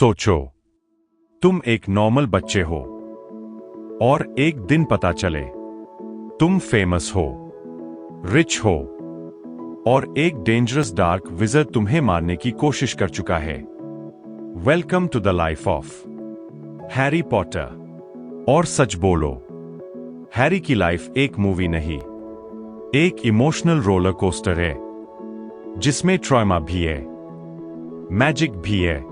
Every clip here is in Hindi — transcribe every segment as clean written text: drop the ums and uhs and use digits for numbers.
सोचो, तुम एक नॉर्मल बच्चे हो और एक दिन पता चले तुम फेमस हो, रिच हो और एक डेंजरस डार्क विज़र्ड तुम्हें मारने की कोशिश कर चुका है। Welcome to the life of Harry Potter. और सच बोलो, हैरी की लाइफ एक मूवी नहीं, एक इमोशनल रोलर कोस्टर है जिसमें ट्रॉमा भी है, मैजिक भी है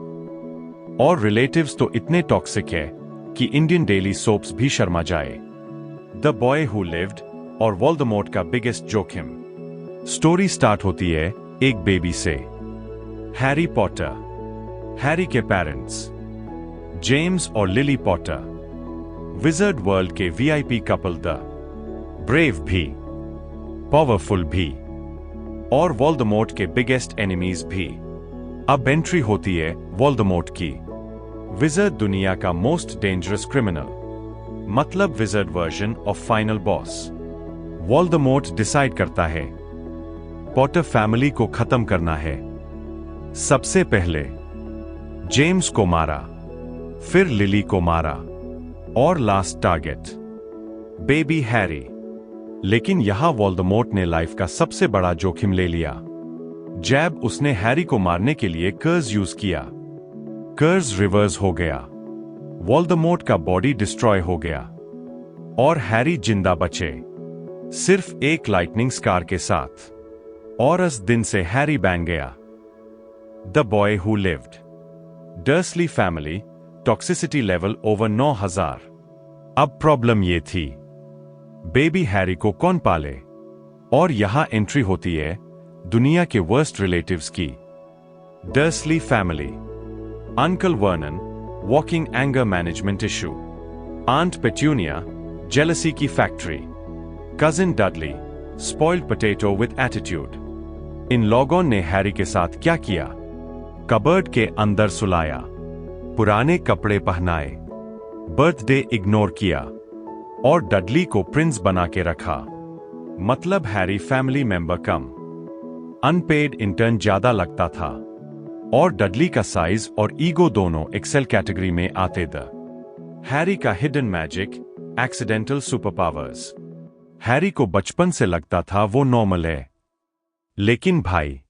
और रिलेटिव्स तो इतने टॉक्सिक है कि इंडियन डेली सोप्स भी शर्मा जाए। द बॉय हु लिव्ड और वोल्डेमॉर्ट का बिगेस्ट जोखिम। स्टोरी स्टार्ट होती है एक बेबी से। हैरी पॉटर, हैरी के पेरेंट्स जेम्स और लिली पॉटर, विज़र्ड वर्ल्ड के वीआईपी कपल, द ब्रेव भी, पावरफुल भी और वोल्डेमॉर्ट के बिगेस्ट एनिमीज भी। अब एंट्री होती है वोल्डेमॉर्ट की। विज़र्ड दुनिया का मोस्ट डेंजरस क्रिमिनल, मतलब wizard version of final boss. Voldemort decide करता है पॉटर फैमिली को खत्म करना है। सबसे पहले जेम्स को मारा, फिर लिली को मारा और लास्ट टारगेट बेबी हैरी। लेकिन यहां वोल्डेमॉर्ट ने लाइफ का सबसे बड़ा जोखिम ले लिया जब उसने हैरी को मारने के लिए कर्स यूज किया। कर्स रिवर्स हो गया, वोल्डेमॉर्ट का बॉडी डिस्ट्रॉय हो गया और हैरी जिंदा बचे, सिर्फ एक लाइटनिंग स्कार के साथ। और उस दिन से हैरी बन गया। The boy who lived. Dursley family, toxicity level over 9000। अब प्रॉब्लम ये थी, बेबी हैरी को कौन पाले? और यहां एंट्री होती है दुनिया के वर्स्ट रिलेटिव्स की। Dursley family, uncle Vernon, walking anger management issue, aunt Petunia, jealousy की factory, cousin Dudley, spoiled potato with attitude. इन लोगों ने हैरी के साथ क्या किया? कबर्ड के अंदर सुलाया, पुराने कपड़े पहनाए, बर्थडे इग्नोर किया और डडली को प्रिंस बना के रखा। मतलब हैरी फैमिली मेंबर कम, अनपेड इंटर्न ज्यादा लगता था और डडली का साइज और ईगो दोनों एक्सेल कैटेगरी में आते थे। हैरी का hidden magic, accidental super powers. Harry को बचपन से लगता था वो नॉर्मल है, लेकिन भाई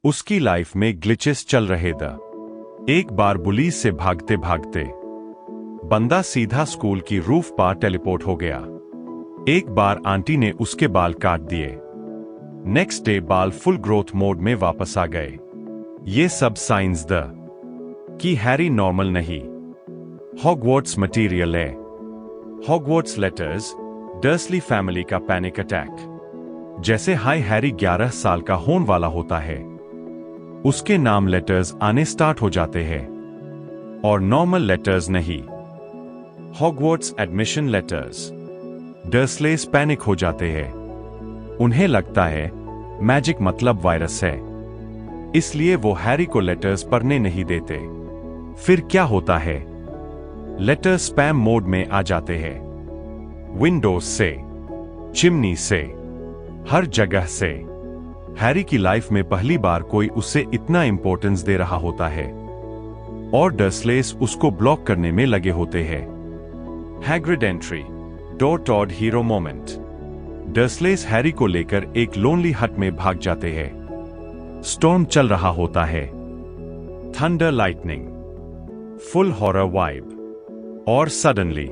उसकी लाइफ में ग्लिचेस चल रहे थे। एक बार पुलिस से भागते भागते बंदा सीधा स्कूल की रूफ पर टेलीपोर्ट हो गया। एक बार आंटी ने उसके बाल काट दिए, नेक्स्ट डे बाल फुल ग्रोथ मोड में वापस आ गए। ये सब साइंस द कि हैरी नॉर्मल नहीं, हॉगवर्ट्स मटेरियल है। हॉगवर्ट्स लेटर्स, डर्सली फैमिली का पैनिक अटैक। जैसे हाय हैरी 11 साल का होने वाला होता है, उसके नाम लेटर्स आने स्टार्ट हो जाते हैं और नॉर्मल लेटर्स नहीं, हॉगवर्ट्स एडमिशन लेटर्स। डर्सलेस पैनिक हो जाते हैं, उन्हें लगता है मैजिक मतलब वायरस है, इसलिए वो हैरी को लेटर्स पढ़ने नहीं देते। फिर क्या होता है? लेटर स्पैम मोड में आ जाते हैं, विंडोज से, चिमनी से, हर जगह से। हैरी की लाइफ में पहली बार कोई उसे इतना इंपॉर्टेंस दे रहा होता है और डर्सलेस उसको ब्लॉक करने में लगे होते हैं। Hagrid entry, dot hero moment. Dursleys Harry को लेकर एक लोनली हट में भाग जाते हैं। स्टॉर्म चल रहा होता है, thunder lightning, full horror vibe और सडनली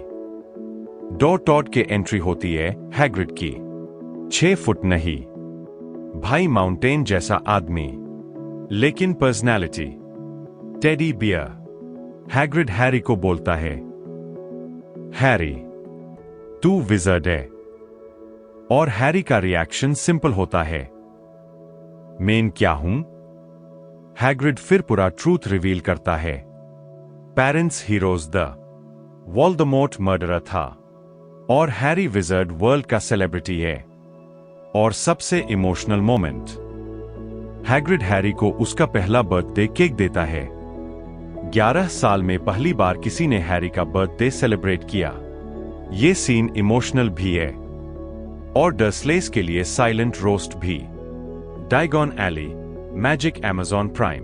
डॉट के एंट्री होती है हैग्रिड की। 6 फुट नहीं भाई, माउंटेन जैसा आदमी, लेकिन personality teddy bear. Hagrid Harry को बोलता है, हैरी तू विज़र्ड है। और हैरी का रिएक्शन सिंपल होता है, मैं क्या हूं? हैग्रिड फिर पूरा ट्रूथ रिवील करता है, parents heroes, the Voldemort murderer था और हैरी विज़र्ड वर्ल्ड का सेलिब्रिटी है। और सबसे इमोशनल मोमेंट, हैग्रिड हैरी को उसका पहला बर्थडे केक देता है। 11 साल में पहली बार किसी ने हैरी का बर्थडे सेलिब्रेट किया। ये सीन इमोशनल भी है और डर्सलेस के लिए साइलेंट रोस्ट भी। Diagon Alley, magic Amazon Prime.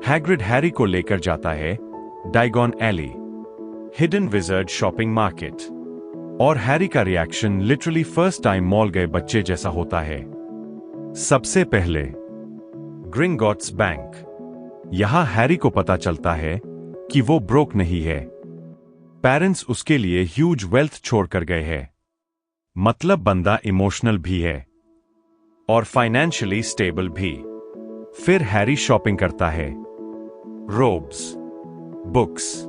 Hagrid Harry को लेकर जाता है Diagon Alley, hidden wizard shopping market, और हैरी का reaction literally first time mall गए बच्चे जैसा होता है। सबसे पहले ग्रिंगॉट्स बैंक। यहां हैरी को पता चलता है कि वो ब्रोक नहीं है। पेरेंट्स उसके लिए ह्यूज वेल्थ छोड़कर गए हैं। मतलब बंदा इमोशनल भी है और फाइनेंशियली स्टेबल भी। फिर हैरी शॉपिंग करता है, ropes, books,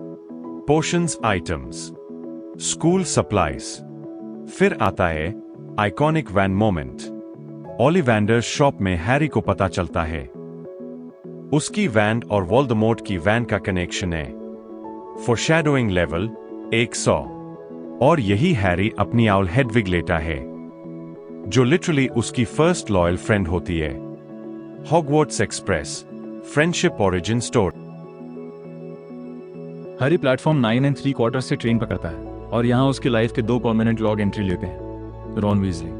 potions items, school supplies. फिर आता है आइकॉनिक वैन मोमेंट। ओलिवेंडर शॉप में हैरी को पता चलता है उसकी वैन और वोल्डेमॉर्ट की वैन का कनेक्शन है। फोरशैडोइंग लेवल 100। और यही हैरी अपनी आउल हेडविग लेता है, जो लिटरली उसकी फर्स्ट लॉयल फ्रेंड होती है। Hogwarts express, friendship origin story. Harry platform 9 and 3/4 से ट्रेन पकड़ता है और यहाँ उसकी लाइफ के 2 परमानेंट लॉग एंट्री लेते हैं। रॉन वीजली,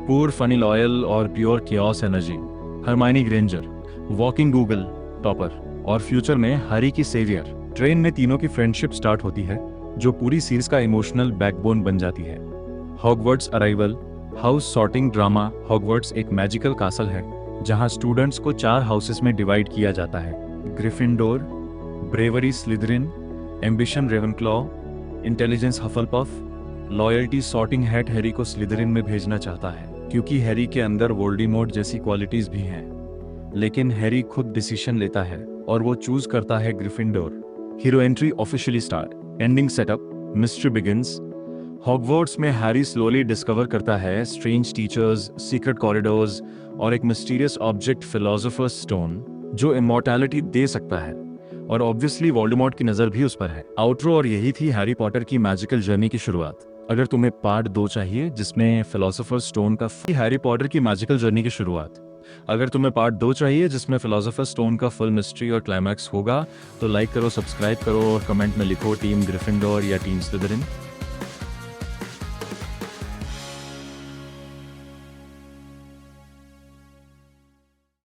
पूर फनी लॉयल और pure chaos energy. Hermione Granger, walking Google topper और फ्यूचर में हैरी की सेवियर। ट्रेन में तीनों की फ्रेंडशिप स्टार्ट होती है, जो पूरी सीरीज का इमोशनल बैकबोन बन जाती है। Hogwarts arrival, house sorting drama. Hogwarts एक मैजिकल कासल है जहाँ स्टूडेंट्स को 4 हाउसेस में डिवाइड किया जाता है। Gryffindor, bravery Slytherin, ambition Ravenclaw, intelligence Hufflepuff. Loyalty sorting hat Harry को स्लिदरिन में भेजना चाहता है क्योंकि हैरी के अंदर वोल्डेमॉर्ट जैसी क्वालिटीज भी हैं, लेकिन हैरी खुद डिसीजन लेता है और वो चूज करता है Gryffindor. Hero entry officially start. Ending setup, mystery begins. Hogwarts में हैरी स्लोली डिस्कवर करता है स्ट्रेंज टीचर्स, सीक्रेट कॉरिडोर्स और एक मिस्टीरियस ऑब्जेक्ट फिलोसोफर्स स्टोन जो इमॉर्टैलिटी दे सकता है, और ऑब्वियसली वोल्डेमॉर्ट की नजर भी उस पर है। आउटरो, और यही थी हैरी पॉटर की मैजिकल जर्नी की शुरुआत। अगर तुम्हें पार्ट 2 चाहिए जिसमें फिलोसोफर स्टोन का हैरी पॉटर की मैजिकल जर्नी की शुरुआत, अगर तुम्हें पार्ट 2 चाहिए जिसमें फिलोसोफर स्टोन का फुल मिस्ट्री और क्लाइमैक्स होगा, तो लाइक करो, सब्सक्राइब करो और कमेंट में लिखो टीम ग्रिफिंडोर या टीम स्लिदरिन।